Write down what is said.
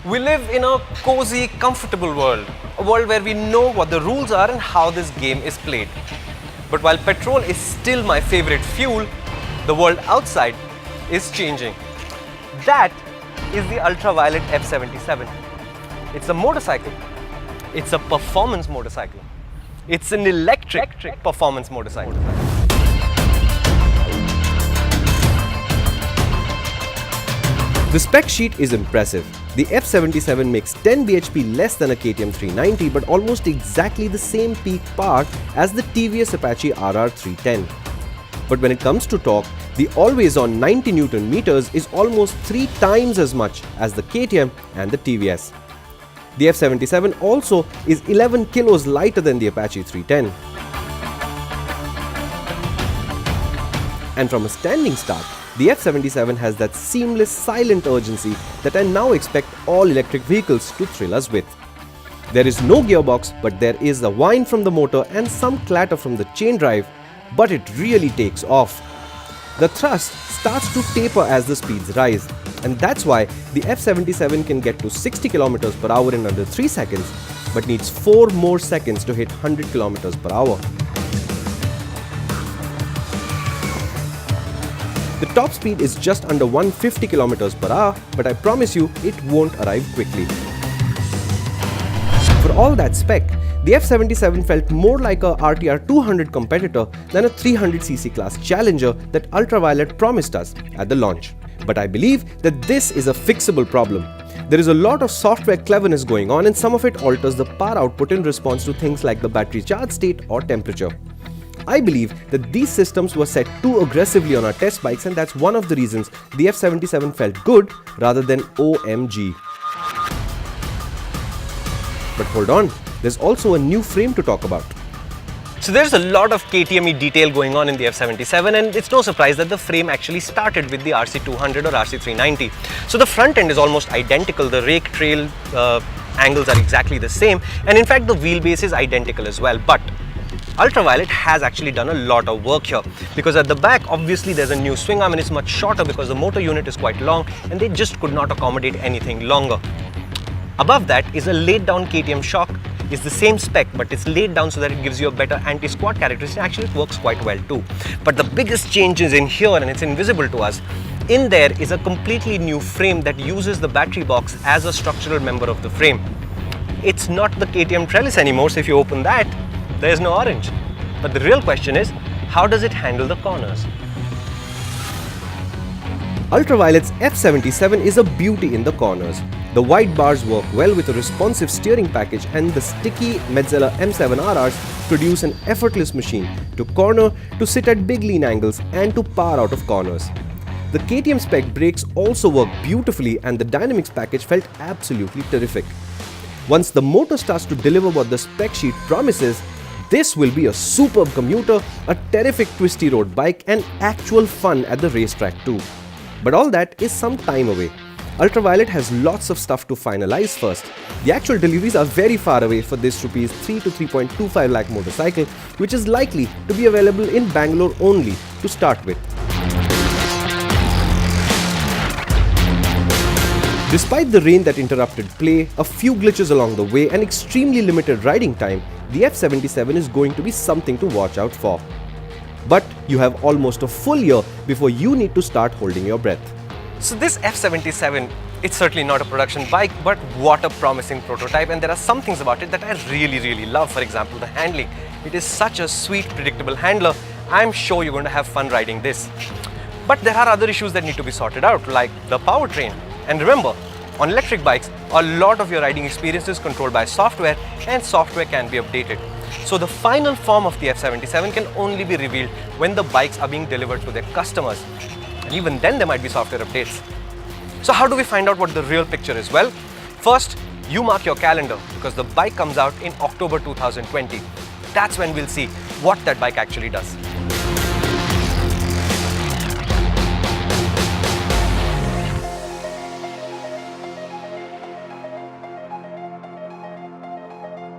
We live in a cozy, comfortable world, a world where we know what the rules are and how this game is played. But while petrol is still my favorite fuel, the world outside is changing. That is the Ultraviolette F77. It's a motorcycle. It's a performance motorcycle. It's an electric performance motorcycle. The spec sheet is impressive. The F77 makes 10 bhp less than a KTM 390 but almost exactly the same peak power as the TVS Apache RR 310. But when it comes to torque, the always-on 90 Newton meters is almost 3 times as much as the KTM and the TVS. The F77 also is 11 kilos lighter than the Apache 310. And from a standing start, the F77 has that seamless, silent urgency that I now expect all electric vehicles to thrill us with. There is no gearbox, but there is a whine from the motor and some clatter from the chain drive, but it really takes off. The thrust starts to taper as the speeds rise, and that's why the F77 can get to 60 km per hour in under 3 seconds, but needs 4 more seconds to hit 100 km per hour. The top speed is just under 150 km per hour, but I promise you it won't arrive quickly. For all that spec, the F77 felt more like a RTR 200 competitor than a 300cc class challenger that Ultraviolette promised us at the launch. But I believe that this is a fixable problem. There is a lot of software cleverness going on, and some of it alters the power output in response to things like the battery charge state or temperature. I believe that these systems were set too aggressively on our test bikes, and that's one of the reasons the F77 felt good rather than OMG. But hold on, there's also a new frame to talk about. So there's a lot of KTM detail going on in the F77, and it's no surprise that the frame actually started with the RC200 or RC390. So the front end is almost identical, the rake trail angles are exactly the same, and in fact the wheelbase is identical as well. But Ultraviolette has actually done a lot of work here, because at the back obviously there's a new swing arm and it's much shorter because the motor unit is quite long and they just could not accommodate anything longer. Above that is a laid down KTM shock. It's the same spec, but it's laid down so that it gives you a better anti-squat characteristic. Actually it works quite well too. But the biggest change is in here, and it's invisible to us. In there is a completely new frame that uses the battery box as a structural member of the frame. It's not the KTM trellis anymore, so if you open that, there's no orange. But the real question is, how does it handle the corners? Ultraviolette's F77 is a beauty in the corners. The wide bars work well with a responsive steering package, and the sticky Metzeler M7RRs produce an effortless machine to corner, to sit at big lean angles, and to power out of corners. The KTM spec brakes also work beautifully, and the dynamics package felt absolutely terrific. Once the motor starts to deliver what the spec sheet promises, this will be a superb commuter, a terrific twisty road bike, and actual fun at the racetrack too. But all that is some time away. Ultraviolette has lots of stuff to finalize first. The actual deliveries are very far away for this Rs 3 to 3.25 lakh motorcycle, which is likely to be available in Bangalore only to start with. Despite the rain that interrupted play, a few glitches along the way, and extremely limited riding time, the F77 is going to be something to watch out for. But you have almost a full year before you need to start holding your breath. So this F77, it's certainly not a production bike, but what a promising prototype, and there are some things about it that I really love. For example, the handling. It is such a sweet, predictable handler. I'm sure you're going to have fun riding this. But there are other issues that need to be sorted out, like the powertrain. And remember, on electric bikes, a lot of your riding experience is controlled by software, and software can be updated. So the final form of the F77 can only be revealed when the bikes are being delivered to their customers. And even then there might be software updates. So how do we find out what the real picture is? Well, first, you mark your calendar, because the bike comes out in October 2020. That's when we'll see what that bike actually does.